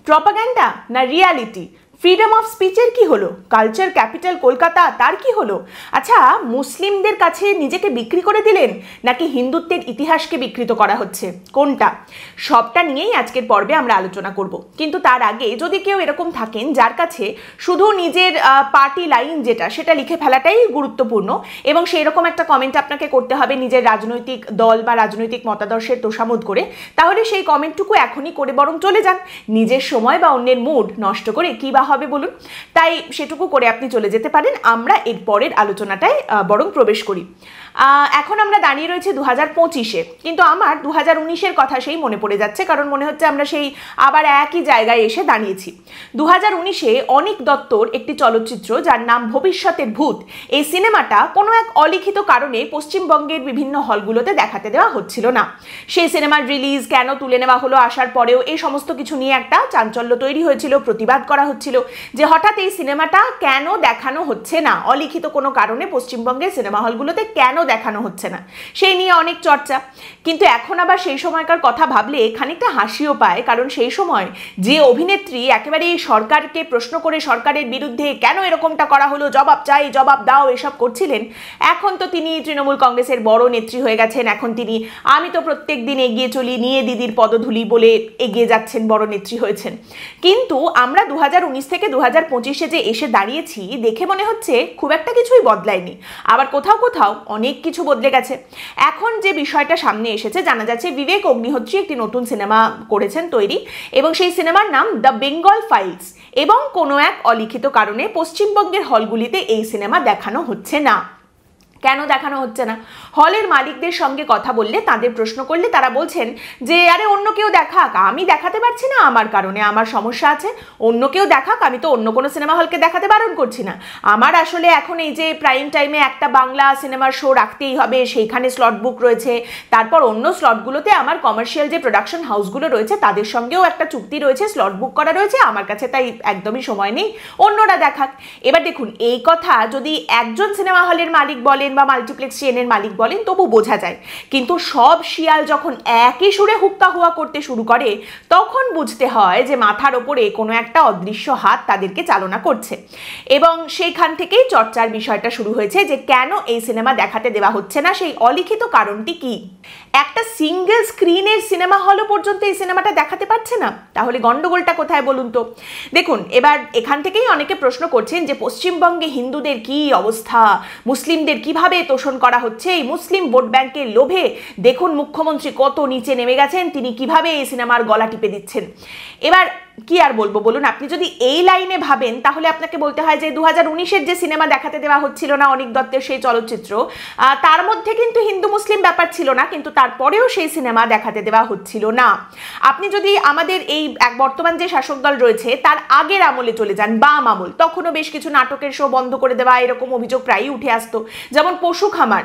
Propaganda না reality? Freedom of স্পিচের কি হলো? কালচার ক্যাপিটাল কলকাতা, তার কি হলো? আচ্ছা, মুসলিমদের কাছে নিজেকে বিক্রি করে দিলেন নাকি হিন্দুত্বের ইতিহাসকে বিকৃত করা হচ্ছে? কোনটা? সবটা নিয়েই আজকের পর্বে আমরা আলোচনা করব। কিন্তু তার আগে যদি কেউ এরকম থাকেন যার কাছে শুধু নিজের পার্টি লাইন যেটা সেটা লিখে ফেলাটাই গুরুত্বপূর্ণ এবং সেই রকম একটা কমেন্ট আপনাকে করতে হবে নিজের রাজনৈতিক দল বা রাজনৈতিক মতাদর্শের তোষামোদ করে, তাহলে সেই কমেন্টটুকু এখনই করে বরং চলে যান। নিজের সময় বা অন্যের মুড নষ্ট করে কি বা হবে বলুন? তাই সেটুকু করে আপনি চলে যেতে পারেন। আমরা এর পরের আলোচনাটায় বরং প্রবেশ করি। এখন আমরা দাঁড়িয়ে রয়েছে 2025-এ, কিন্তু আমার 2019-এর কথা সেই মনে পড়ে যাচ্ছে, কারণ মনে হচ্ছে আমরা সেই আবার একই জায়গায় এসে দাঁড়িয়েছি। 2019-এ অনিক দত্তর একটি চলচ্চিত্র যার নাম ভবিষ্যতের ভূত, এই সিনেমাটা কোনো এক অলিখিত কারণে পশ্চিমবঙ্গের বিভিন্ন হলগুলোতে দেখাতে দেওয়া হচ্ছিল না। সেই সিনেমার রিলিজ কেন তুলে নেওয়া হলো আসার পরেও এই সমস্ত কিছু নিয়ে একটা চাঞ্চল্য তৈরি হয়েছিল, প্রতিবাদ করা হচ্ছিল যে হঠাৎ এই সিনেমাটা কেন দেখানো হচ্ছে না, অলিখিত কোনো কারণে পশ্চিমবঙ্গের সিনেমা হলগুলোতে কেন দেখানো হচ্ছে না, সেই নিয়ে অনেক চর্চা। কিন্তু এখন আবার সেই সময়কার কথা ভাবলে খানিকটা হাসিও পায়, কারণ সেই সময় যে অভিনেত্রী একেবারে এই সরকারকে প্রশ্ন করে সরকারের বিরুদ্ধে কেন এরকমটা করা হলো, জবাব চাই, জবাব দাও, এসব করছিলেন, এখন তো তিনি তৃণমূল কংগ্রেসের বড় নেত্রী হয়ে গেছেন। এখন তিনি আমি তো প্রত্যেক দিন এগিয়ে চলি, নিয়ে দিদির পদধূলি বলে এগিয়ে যাচ্ছেন, বড় নেত্রী হয়েছেন। কিন্তু আমরা 2019 থেকে 2025-এ যে এসে দাঁড়িয়েছি দেখে মনে হচ্ছে খুব একটা কিছুই বদলায়নি, আবার কোথাও কোথাও অনেক কিছু বদলে গেছে। এখন যে বিষয়টা সামনে এসেছে, জানা যাচ্ছে বিবেক অগ্নিহোত্রী একটি নতুন সিনেমা করেছেন তৈরি, এবং সেই সিনেমার নাম দ্য বেঙ্গল ফাইলস, এবং কোনো এক অলিখিত কারণে পশ্চিমবঙ্গের হলগুলিতে এই সিনেমা দেখানো হচ্ছে না। কেন দেখানো হচ্ছে না? হলের মালিকদের সঙ্গে কথা বললে, তাদের প্রশ্ন করলে তারা বলছেন যে আরে অন্য কেউ দেখাক, আমি দেখাতে পারছি না, আমার কারণে আমার সমস্যা আছে, অন্য কেউ দেখাক, আমি তো অন্য কোনো সিনেমা হলকে দেখাতে বারণ করছি না। আমার আসলে এখন এই যে প্রাইম টাইমে একটা বাংলা সিনেমার শো রাখতেই হবে, সেইখানে স্লট বুক রয়েছে, তারপর অন্য স্লটগুলোতে আমার কমার্শিয়াল যে প্রোডাকশন হাউসগুলো রয়েছে তাদের সঙ্গেও একটা চুক্তি রয়েছে, স্লট বুক করা রয়েছে, আমার কাছে তাই একদমই সময় নেই, অন্যরা দেখাক। এবার দেখুন, এই কথা যদি একজন সিনেমা হলের মালিক বলে বা মাল্টিপ্লেক্স চেনের মালিক বলেন তবু বোঝা যায়, কিন্তু সব শিয়াল যখন একই সুরে হুক্কা হুয়া করতে শুরু করে তখন বুঝতে হয় যে মাথার ওপরে কোনো একটা অদৃশ্য হাত তাদেরকে চালনা করছে। এবং সেইখান থেকেই চর্চার বিষয়টা শুরু হয়েছে যে কেন এই সিনেমা দেখাতে দেওয়া হচ্ছে না, সেই অলিখিত কারণটি কি? একটা সিঙ্গেল স্ক্রিনের সিনেমা হলও পর্যন্ত এই সিনেমাটা দেখাতে পারছে না, তাহলে গন্ডগোলটা কোথায় বলুন তো? দেখুন, এবার এখান থেকেই অনেকে প্রশ্ন করছেন যে পশ্চিমবঙ্গে হিন্দুদের কি অবস্থা, মুসলিমদের কিভাবে তোষণ করা হচ্ছে, এই মুসলিম ভোট ব্যাংকের লোভে দেখুন মুখ্যমন্ত্রী কত নিচে নেমে গেছেন, তিনি কিভাবে এই সিনেমার গলা টিপে দিচ্ছেন। এবার কি আর বলবো বলুন? আপনি যদি এই লাইনে ভাবেন তাহলে আপনাকে বলতে হয় যে 2019-এর যে সিনেমা দেখাতে দেওয়া হচ্ছিল না, অনিক দত্তের সেই চলচ্চিত্র, তার মধ্যে কিন্তু হিন্দু মুসলিম ব্যাপার ছিল না, কিন্তু তারপরেও সেই সিনেমা দেখাতে দেওয়া হচ্ছিল না। আপনি যদি আমাদের এই বর্তমান যে শাসক দল রয়েছে তার আগের আমলে চলে যান, বাম আমল, তখনও বেশ কিছু নাটকের শো বন্ধ করে দেওয়া এরকম অভিযোগ প্রায়ই উঠে আসতো। যেমন পশু খামার,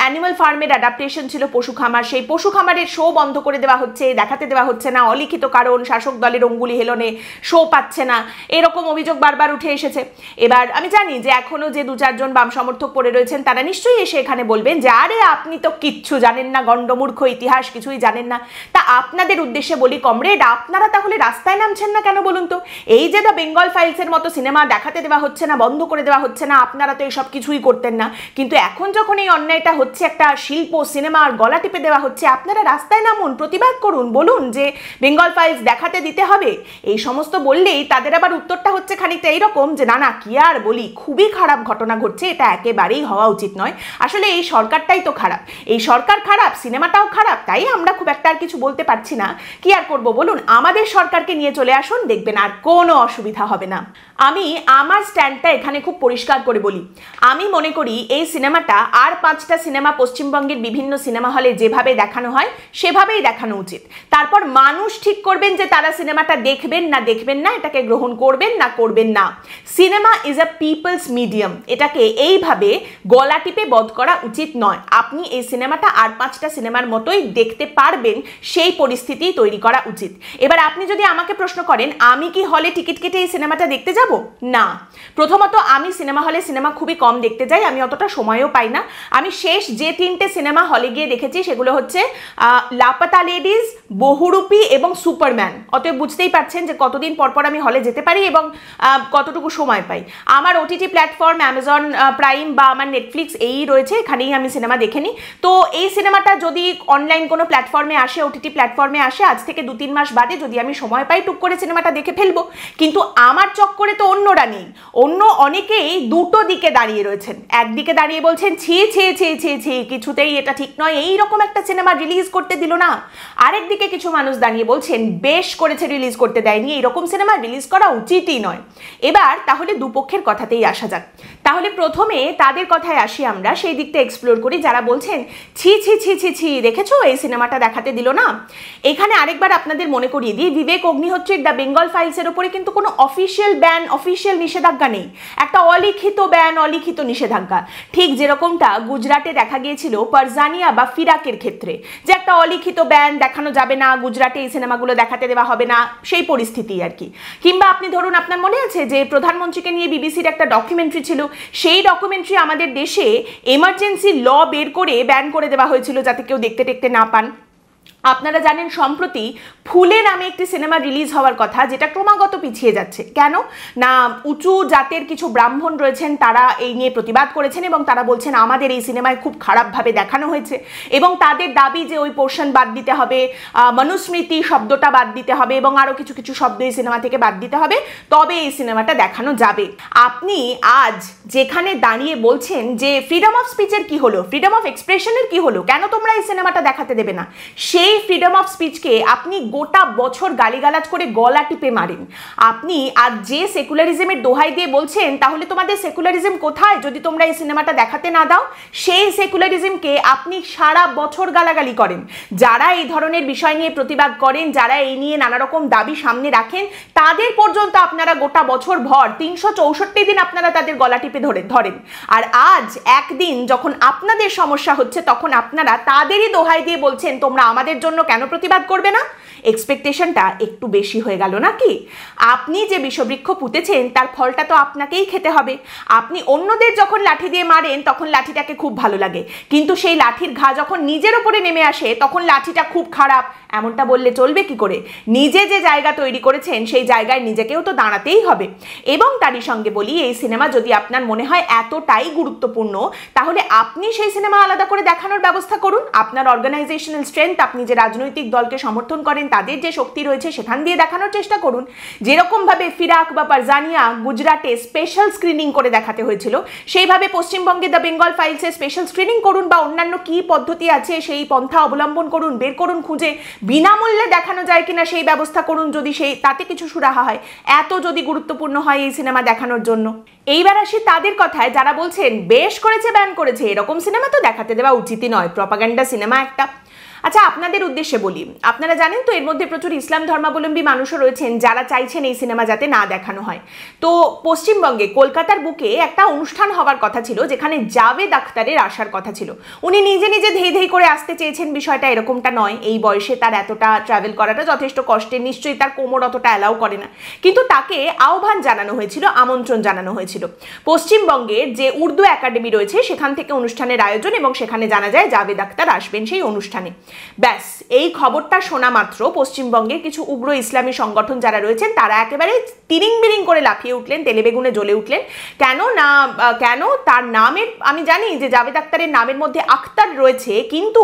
অ্যানিমাল ফার্মের অ্যাডাপ্টেশন ছিল পশু খামার, সেই পশু খামারের শো বন্ধ করে দেওয়া হচ্ছে, দেখাতে দেওয়া হচ্ছে না, অলিখিত কারণ, শাসক দলের অঙ্গুলি হেলনে শো পাচ্ছে না, এরকম অভিযোগ বারবার উঠে এসেছে। এবার আমি জানি যে এখনো যে 2-4 জন বাম সমর্থক পড়ে রয়েছেন তারা নিশ্চয়ই এসে এখানে বলবেন যে আরে আপনি তো কিচ্ছু জানেন না, গণ্ডমূর্খ, ইতিহাস কিছুই জানেন না। তা আপনাদের উদ্দেশ্যে বলি কমরেড, আপনারা তাহলে রাস্তায় নামছেন না কেন বলুন তো? এই যে দ্য বেঙ্গল ফাইলসের মতো সিনেমা দেখাতে দেওয়া হচ্ছে না, বন্ধ করে দেওয়া হচ্ছে না, আপনারা তো এসব কিছুই করতেন না, কিন্তু এখন যখন এই অন্যায়টা হচ্ছে, একটা শিল্প সিনেমার গলা টিপে দেওয়া হচ্ছে, আপনারা রাস্তায় নামুন, প্রতিবাদ করুন, বলুন যে বেঙ্গল ফাইলস দেখাতে দিতে হবে। এই সমস্ত বললেই তাদের আবার উত্তরটা হচ্ছে খানিকটা এইরকম যে না না, কি আর বলি, খুবই খারাপ ঘটনা ঘটছে, এটা একেবারেই হওয়া উচিত নয়, আসলে এই সরকারটাই তো খারাপ, এই সরকার খারাপ, সিনেমাটাও খারাপ, তাই আমরা খুব একটা আর কিছু বলতে পারছি না। কি আর করবো বলুন? আমাদের সরকারকে নিয়ে চলে আসুন, দেখবেন আর কোনো অসুবিধা হবে না। আমি আমার স্ট্যান্ডটা এখানে খুব পরিষ্কার করে বলি, আমি মনে করি এই সিনেমাটা আর 5টা সিনেমা পশ্চিমবঙ্গের বিভিন্ন সিনেমা হলে যেভাবে দেখানো হয় সেভাবেই দেখানো উচিত। তারপর মানুষ ঠিক করবেন যে তারা সিনেমাটা দেখবেন না দেখবেন না, এটাকে গ্রহণ করবেন না করবেন না। Cinema is a people's medium, এটাকে এইভাবে গলা টিপে বধ করা উচিত নয়। আপনি এই সিনেমাটা আর 5টা সিনেমার মতোই দেখতে পারবেন, সেই পরিস্থিতি তৈরি করা উচিত। এবার আপনি যদি আমাকে প্রশ্ন করেন আমি কি হলে টিকিট কেটে এই সিনেমাটা দেখতে যাব? না। প্রথমত আমি সিনেমা হলে সিনেমা খুবই কম দেখতে যাই, আমি অতটা সময়ও পাই না। আমি শেষ যে 3টে সিনেমা হলে গিয়ে দেখেছি সেগুলো হচ্ছে লাপাতা লেডিজ, বহুরূপী এবং সুপারম্যান। অতএব বুঝতেই পারছেন যাচ্ছেন যে কতদিন পর পর আমি হলে যেতে পারি এবং কতটুকু সময় পাই। আমার ওটিটি প্ল্যাটফর্ম অ্যামাজন প্রাইম বা আমার নেটফ্লিক্স এই রয়েছে, এখানেই আমি সিনেমা দেখে নিই। তো এই সিনেমাটা যদি অনলাইন কোনো প্ল্যাটফর্মে আসে, ওটিটি প্ল্যাটফর্মে আসে, আজ থেকে 2-3 মাস বাদে যদি আমি সময় পাই টুক করে সিনেমাটা দেখে ফেলবো। কিন্তু আমার চক্করে তো অন্যরা নেই, অন্য অনেকেই দুটো দিকে দাঁড়িয়ে রয়েছেন। একদিকে দাঁড়িয়ে বলছেন ছি ছি ছি ছি ছি, কিছুতেই এটা ঠিক নয়, এইরকম একটা সিনেমা রিলিজ করতে দিল না। আরেকদিকে কিছু মানুষ দাঁড়িয়ে বলছেন বেশ করেছে রিলিজ করতে দেয়নি, এরকম সিনেমা রিলিজ করা উচিতই নয়। এবার তাহলে দুপক্ষের কথাতেই আসা যাক। তাহলে প্রথমে তাদের কথায় আসি, আমরা সেই দিকটা এক্সপ্লোর করি যারা বলছেন ছি ছি ছি ছি ছি, দেখেছো এই সিনেমাটা দেখাতে দিল না। এখানে আরেকবার আপনাদের মনে করিয়ে দিই, বিবেক অগ্নিহোত্রীর দ্য বেঙ্গল ফাইলসের উপরে কিন্তু কোনো অফিসিয়াল ব্যান, অফিসিয়াল নিষেধাজ্ঞা নেই, একটা অলিখিত ব্যান, অলিখিত নিষেধাজ্ঞা। ঠিক যেরকমটা গুজরাটে দেখা গিয়েছিল পারজানিয়া বা ফিরাকের ক্ষেত্রে, যে একটা অলিখিত ব্যান, দেখানো যাবে না, গুজরাটে এই সিনেমাগুলো দেখাতে দেওয়া হবে না, সেই পরিস্থিতি আর কি। কিংবা আপনি ধরুন, আপনার মনে আছে যে প্রধানমন্ত্রীকে নিয়ে বিবিসির একটা ডকুমেন্টারি ছিল, সেই ডকুমেন্টারি আমাদের দেশে এমার্জেন্সি ল বের করে ব্যান করে দেওয়া হয়েছিল যাতে কেউ দেখতে টেকতে না পান। আপনারা জানেন সম্প্রতি ফুলে নামে একটি সিনেমা রিলিজ হওয়ার কথা, যেটা ক্রমাগত পিছিয়ে যাচ্ছে। কেন না, উঁচু জাতের কিছু ব্রাহ্মণ রয়েছেন, তারা এই নিয়ে প্রতিবাদ করেছেন এবং তারা বলছেন আমাদের এই সিনেমায় খুব খারাপভাবে দেখানো হয়েছে এবং তাদের দাবি যে ওই পোর্শন বাদ দিতে হবে, মনুস্মৃতি শব্দটা বাদ দিতে হবে এবং আরও কিছু কিছু শব্দ এই সিনেমা থেকে বাদ দিতে হবে, তবে এই সিনেমাটা দেখানো যাবে। আপনি আজ যেখানে দাঁড়িয়ে বলছেন যে ফ্রিডম অফ স্পিচের কি হলো, ফ্রিডম অফ এক্সপ্রেশনের কি হলো, কেন তোমরা এই সিনেমাটা দেখাতে দেবে না, সেই ফ্রিডম অফ স্পিচকে আপনি গোটা বছর গালিগালাজ করে গলা টিপে মারেন। আপনি আজ যে সেকুলারিজমের দোহাই দিয়ে বলছেন তাহলে তোমাদের সেকুলারিজম কোথায় যদি তোমরা এই সিনেমাটা দেখাতে না দাও? সেই সেকুলারিজমকে আপনি সারা বছর গালাগালি করেন। যারা এই ধরনের বিষয় নিয়ে প্রতিবাদ করেন, যারা এই নিয়ে নানা রকম দাবি সামনে রাখেন, তাদের পর্যন্ত আপনারা গোটা বছর ভর 364 দিন আপনারা তাদের গলা টিপে ধরেন। আর আজ একদিন যখন আপনাদের সমস্যা হচ্ছে তখন আপনারা তাদেরই দোহাই দিয়ে বলছেন তোমরা আমাদের জন্য কেন প্রতিবাদ করবে না? এক্সপেকটেশনটা একটু বেশি হয়ে গেল নাকি? আপনি যে বিষবৃক্ষ পুঁতেছেন তার ফলটা তো আপনাকেই খেতে হবে। আপনি অন্যদের যখন লাঠি দিয়ে মারেন তখন লাঠিটাকে খুব ভালো লাগে, কিন্তু সেই লাঠির ঘা যখন নিজের ওপরে নেমে আসে তখন লাঠিটা খুব খারাপ, এমনটা বললে চলবে কি করে? নিজে যে জায়গা তৈরি করেছেন সেই জায়গায় নিজেকেও তো দাঁড়াতেই হবে। এবং তারই সঙ্গে বলি, এই সিনেমা যদি আপনার মনে হয় এতটাই গুরুত্বপূর্ণ, তাহলে আপনি সেই সিনেমা আলাদা করে দেখানোর ব্যবস্থা করুন। আপনার অর্গানাইজেশনাল স্ট্রেংথ, আপনি যে রাজনৈতিক দলকে সমর্থন করেন তাদের যে শক্তি রয়েছে সেখান দিয়ে দেখানোর চেষ্টা করুন। যেরকমভাবে ফিরাক বা পারজানিয়া গুজরাটে স্পেশাল স্ক্রিনিং করে দেখাতে হয়েছিল, সেইভাবে পশ্চিমবঙ্গে দ্য বেঙ্গল ফাইলসে স্পেশাল স্ক্রিনিং করুন, বা অন্যান্য কি পদ্ধতি আছে সেই পন্থা অবলম্বন করুন, বের করুন খুঁজে, বিনামূল্যে দেখানো যায় কিনা সেই ব্যবস্থা করুন যদি সেই তাতে কিছু সুরাহা হয়, এত যদি গুরুত্বপূর্ণ হয় এই সিনেমা দেখানোর জন্য। এইবার আসি তাদের কথায় যারা বলছেন বেশ করেছে, ব্যান করেছে, এরকম সিনেমা তো দেখাতে দেওয়া উচিতই নয়, প্রপাগান্ডা সিনেমা একটা। আচ্ছা, আপনাদের উদ্দেশ্যে বলি, আপনারা জানেন তো এর মধ্যে প্রচুর ইসলাম ধর্মাবলম্বী মানুষও রয়েছেন যারা চাইছেন এই সিনেমা যাতে না দেখানো হয়। তো পশ্চিমবঙ্গে কলকাতার বুকে একটা অনুষ্ঠান হওয়ার কথা ছিল যেখানে জাভেদ আখতারের আসার কথা ছিল। উনি নিজে নিজে ধেই ধেই করে আসতে চেয়েছেন, বিষয়টা এরকমটা নয়, এই বয়সে তার এতটা ট্রাভেল করাটা যথেষ্ট কষ্টের, নিশ্চয়ই তার কোমর অতটা অ্যালাউ করে না, কিন্তু তাকে আহ্বান জানানো হয়েছিল, আমন্ত্রণ জানানো হয়েছিল। পশ্চিমবঙ্গের যে উর্দু একাডেমি রয়েছে সেখান থেকে অনুষ্ঠানের আয়োজন, এবং সেখানে জানা যায় জাভেদ আখতার আসবেন সেই অনুষ্ঠানে। ব্যাস, এই খবরটা শোনা মাত্র পশ্চিমবঙ্গের কিছু উগ্র ইসলামী সংগঠন যারা রয়েছেন তারা একেবারে তিরিং বিরিং করে লাফিয়ে উঠলেন, তেলে বেগুনে জ্বলে উঠলেন। কেন তার নামের, আমি জানি যে জাভেদ আখতারের নামের মধ্যে আখতার রয়েছে, কিন্তু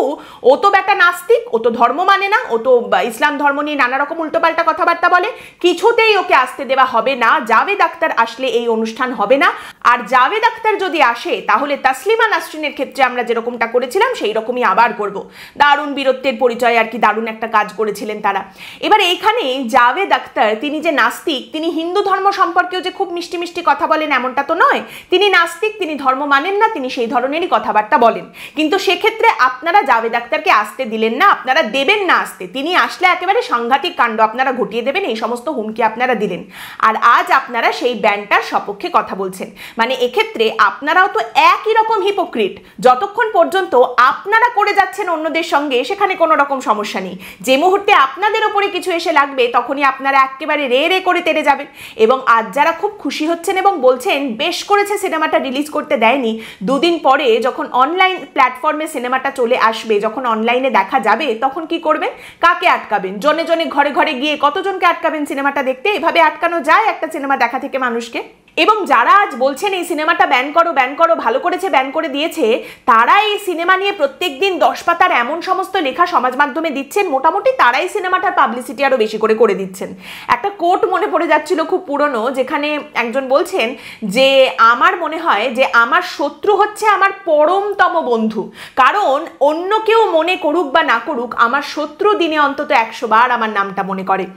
ও তো বেটা নাস্তিক, ও তো ধর্ম মানে না, ও তো ইসলাম ধর্ম নিয়ে নানা রকম উল্টোপাল্টা কথাবার্তা বলে, কিছুতেই ওকে আসতে দেওয়া হবে না। জাভেদ আখতার আসলে এই অনুষ্ঠান হবে না। আর জাভেদ আখতার যদি আসে তাহলে তাসলিমা নাসরিনের ক্ষেত্রে আমরা যেরকমটা করেছিলাম সেই রকমই আবার করব। দারুণ বীরত্বের পরিচয় আর কি, দারুণ একটা কাজ করেছিলেন তারা। এবার এইখানে জাভেদ আখতার তিনি যে নাস্তিক, তিনি হিন্দু ধর্ম সম্পর্কেও যে খুব মিষ্টি মিষ্টি কথা বলেন এমনটা তো নয়। তিনি নাস্তিক, তিনি ধর্ম মানেন না, তিনি সেই ধরনেরই কথাবার্তা বলেন। কিন্তু সেক্ষেত্রে আপনারা জাভেদ আখতারকে আসতে দিলেন না, আপনারা দেবেন না আসতে। তিনি আসলে একেবারে সাংঘাতিক কাণ্ড আপনারা ঘটিয়ে দেবেন, এই সমস্ত হুমকি আপনারা দিলেন। আর আজ আপনারা সেই ব্যানটার সপক্ষে কথা বলছেন। মানে এক্ষেত্রে আপনারাও তো একই রকম হিপোক্রিট। যতক্ষণ পর্যন্ত আপনারা করে যাচ্ছেন অন্যদের সঙ্গে সেখানে কোনো রকম সমস্যা নেই। যে মুহূর্তে আপনাদের ওপরে কিছু এসে লাগবে তখনই আপনারা একেবারে রে রে করে তেড়ে যাবেন। এবং আজ যারা খুব খুশি হচ্ছেন এবং বলছেন বেশ করেছে সিনেমাটা রিলিজ করতে দেয়নি, দুদিন পরে যখন অনলাইন প্ল্যাটফর্মে সিনেমাটা চলে আসবে, যখন অনলাইনে দেখা যাবে, তখন কি করবেন? কাকে আটকাবেন? জনে জনে ঘরে ঘরে গিয়ে কতজনকে আটকাবেন সিনেমাটা দেখতে? এভাবে আটকানো যায় একটা সিনেমা দেখা থেকে মানুষকে? এবং যারা আজ বলছেন এই সিনেমাটা ব্যান করো ব্যান করো, ভালো করেছে ব্যান করে দিয়েছে, তারা এই সিনেমা নিয়ে প্রত্যেকদিন 10 পাতার এমন সমস্ত লেখা সমাজ মাধ্যমে দিচ্ছেন, মোটামুটি তারাই সিনেমাটার পাবলিসিটি আরো বেশি করে দিচ্ছেন। একটা কোট মনে পড়ে যাচ্ছিল খুব পুরনো, যেখানে একজন বলছেন যে আমার মনে হয় যে আমার শত্রু হচ্ছে আমার পরমতম বন্ধু, কারণ অন্য কেউ মনে করুক বা না করুক, আমার শত্রু দিনে অন্তত 100 বার আমার নামটা মনে করে।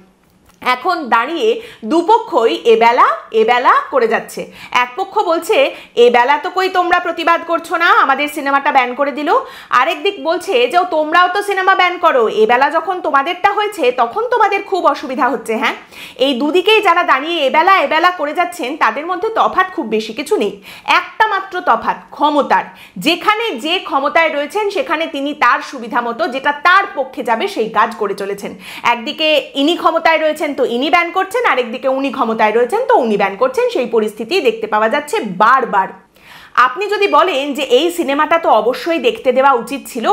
এখন দাঁড়িয়ে দুপক্ষই এবেলা করে যাচ্ছে। এক পক্ষ বলছে এবেলা তো কই তোমরা প্রতিবাদ করছো না, আমাদের সিনেমাটা ব্যান করে দিল। আরেক দিক বলছে যে তোমরাও তো সিনেমা ব্যান করো, এবেলা যখন তোমাদেরটা হয়েছে তখন তোমাদের খুব অসুবিধা হচ্ছে। হ্যাঁ, এই দুদিকেই যারা দাঁড়িয়ে এবেলা করে যাচ্ছেন তাদের মধ্যে তফাৎ খুব বেশি কিছু নেই। একটা মাত্র তফাৎ ক্ষমতার। যেখানে যে ক্ষমতায় রয়েছেন সেখানে তিনি তার সুবিধা মতো যেটা তার পক্ষে যাবে সেই কাজ করে চলেছেন। একদিকে ইনি ক্ষমতায় রয়েছেন তো ইনি ব্যান করছেন, আরেকদিকে উনি ক্ষমতায় রয়েছেন তো উনি ব্যান করছেন। সেই পরিস্থিতি দেখতে পাওয়া যাচ্ছে বারবার। আপনি যদি বলেন যে এই সিনেমাটা তো অবশ্যই দেখতে দেওয়া উচিত ছিল,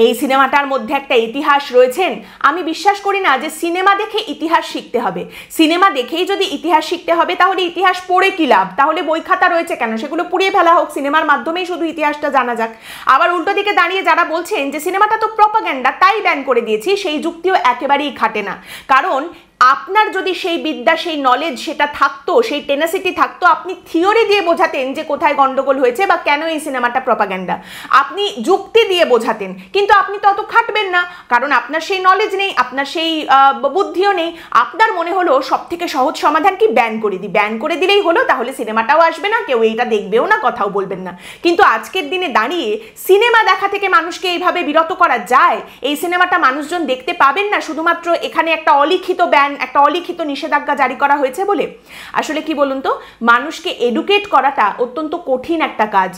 এই সিনেমাটার মধ্যে একটা ইতিহাস রয়েছেন, আমি বিশ্বাস করি না যে সিনেমা দেখে ইতিহাস শিখতে হবে। সিনেমা দেখেই যদি ইতিহাস শিখতে হবে তাহলে ইতিহাস পড়ে কি লাভ? তাহলে বই খাতা রয়েছে কেন? সেগুলো পুড়িয়ে ফেলা হোক, সিনেমার মাধ্যমেই শুধু ইতিহাসটা জানা যাক। আবার উল্টো দিকে দাঁড়িয়ে যারা বলছেন যে সিনেমাটা তো প্রপাগ্যান্ডা তাই ব্যান করে দিয়েছি, সেই যুক্তিও একেবারেই খাটে না। কারণ আপনার যদি সেই বিদ্যা, সেই নলেজ সেটা থাকতো, সেই টেনাসিটি থাকতো, আপনি থিওরি দিয়ে বোঝাতেন যে কোথায় গন্ডগোল হয়েছে বা কেন এই সিনেমাটা প্রপাগ্যান্ডা, আপনি যুক্তি দিয়ে বোঝাতেন। কিন্তু আপনি তো অত খাটবেন না, কারণ আপনার সেই নলেজ নেই, আপনার সেই বুদ্ধিও নেই। আপনার মনে হলো সব থেকে সহজ সমাধান কি ব্যান করে দিই, ব্যান করে দিলেই হলো, তাহলে সিনেমাটাও আসবে না, কেউ এইটা দেখবেও না, কথাও বলবেন না। কিন্তু আজকের দিনে দাঁড়িয়ে সিনেমা দেখা থেকে মানুষকে এইভাবে বিরত করা যায়? এই সিনেমাটা মানুষজন দেখতে পাবেন না শুধুমাত্র এখানে একটা অলিখিত ব্যান, একটা অলিখিত নিষেধাজ্ঞা জারি করা হয়েছে বলে? আসলে কি বলুন তো, মানুষকে এডুকেট করাটা অত্যন্ত কঠিন একটা কাজ।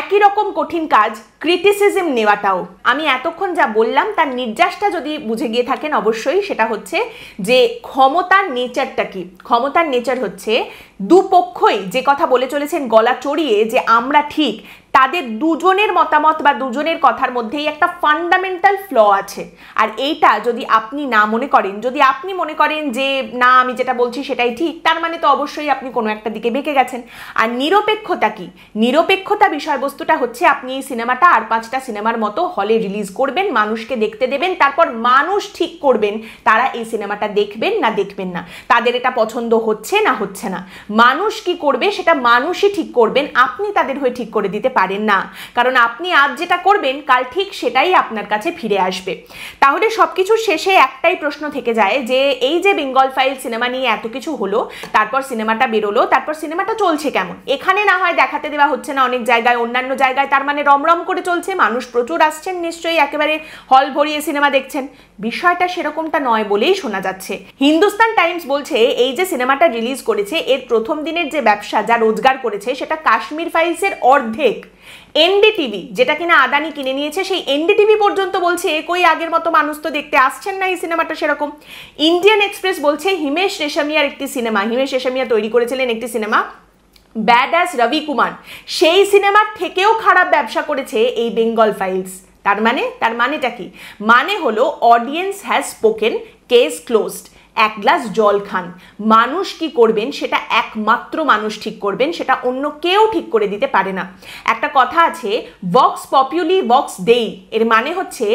একই রকম কঠিন কাজ ক্রিটিসিজম নেওয়াটাও। আমি এতক্ষণ যা বললাম তার নির্যাসটা যদি বুঝে গিয়ে থাকেন, অবশ্যই সেটা হচ্ছে যে ক্ষমতার নেচারটা কি। ক্ষমতার নেচার হচ্ছে দুপক্ষই যে কথা বলে চলেছেন গলা চড়িয়ে যে আমরা ঠিক, তাদের দুজনের মতামত বা দুজনের কথার মধ্যেই একটা ফান্ডামেন্টাল ফ্ল আছে। আর এইটা যদি আপনি না মনে করেন, যদি আপনি মনে করেন যে না আমি যেটা বলছি সেটাই ঠিক, তার মানে তো অবশ্যই আপনি কোনো একটা দিকে বেঁকে গেছেন। আর নিরপেক্ষতা কি? নিরপেক্ষতা বিষয়বস্তুটা হচ্ছে আপনি এই সিনেমাটা আর 5টা সিনেমার মতো হলে রিলিজ করবেন, মানুষকে দেখতে দেবেন, তারপর মানুষ ঠিক করবেন তারা এই সিনেমাটা দেখবেন না দেখবেন না, তাদের এটা পছন্দ হচ্ছে না হচ্ছে না। মানুষ কি করবে সেটা মানুষই ঠিক করবেন, আপনি তাদের হয়ে ঠিক করে দিতে পারেন না। কারণ আপনি আজ যেটা করবেন কাল ঠিক সেটাই আপনার কাছে ফিরে আসবে। তাহলে সবকিছু শেষে একটাই প্রশ্ন থেকে যায় যে এই যে বেঙ্গল ফাইল সিনেমা নিয়ে এত কিছু হলো, তারপর সিনেমাটা বেরোলো, তারপর সিনেমাটা চলছে কেমন? এখানে না হয় দেখাতে দেওয়া হচ্ছে না অনেক জায়গায়, অন্যান্য জায়গায় তার মানে রমরম করে চলছে, মানুষ প্রচুর আসছেন, নিশ্চয়ই একেবারে হল ভরিয়ে সিনেমা দেখছেন। বিষয়টা সেরকমটা নয় বলেই শোনা যাচ্ছে। হিন্দুস্তান টাইমস বলছে এই যে সিনেমাটা রিলিজ করেছে এর প্রথম দিনের যে ব্যবসা, যা রোজগার করেছে সেটা কাশ্মীর ফাইলসের অর্ধেক। এনডিটিভি যেটা কিনা আদানি কিনে নিয়েছে, সেই এনডিটিভি পর্যন্ত বলছে কই আগের মতো মানুষ তো দেখতে আসছেন না এই সিনেমাটা সেরকম। ইন্ডিয়ান এক্সপ্রেস বলছে হিমেশ রেশমিয়ার একটি সিনেমা, হিমেশ রেশমিয়া তৈরি করেছিলেন একটি সিনেমা ব্যাড অ্যাজ রবি কুমার, সেই সিনেমার থেকেও খারাপ ব্যবসা করেছে এই বেঙ্গল ফাইলস। তার মানেটা কি? মানে হলো audience has spoken, case closed. এক গ্লাস জল খান, মানুষ কি করবেন সেটা একমাত্র মানুষ ঠিক করবেন, সেটা অন্য কেউ ঠিক করে দিতে পারে না। একটা কথা আছে ভক্স পপুলি ভক্স দেই, এর মানে হচ্ছে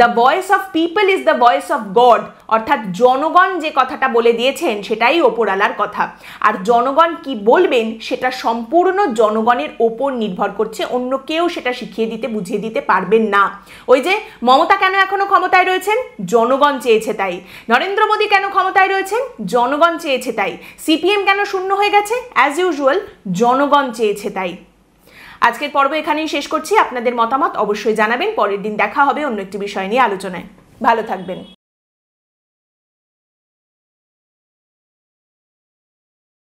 the voice of people is the voice of god, অর্থাৎ জনগণ যে কথাটা বলে দিয়েছেন সেটাই ওপরওয়ালার কথা। আর জনগণ কি বলবেন সেটা সম্পূর্ণ জনগণের ওপর নির্ভর করছে, অন্য কেউ সেটা শিখিয়ে দিতে বুঝিয়ে দিতে পারবেন না। ওই যে মমতা কেন এখনো ক্ষমতায় রয়েছেন? জনগণ চেয়েছে তাই। নরেন্দ্র মোদী কেন ক্ষমতায় রয়েছেন? জনগণ চেয়েছে তাই। সিপিএম কেন শূন্য হয়ে গেছে? অ্যাজ ইউজুয়াল জনগণ চেয়েছে তাই। আজকের পর্ব এখানেই শেষ করছি। আপনাদের মতামত অবশ্যই জানাবেন। পরের দিন দেখা হবে অন্য একটি বিষয় নিয়ে আলোচনায়। ভালো থাকবেন।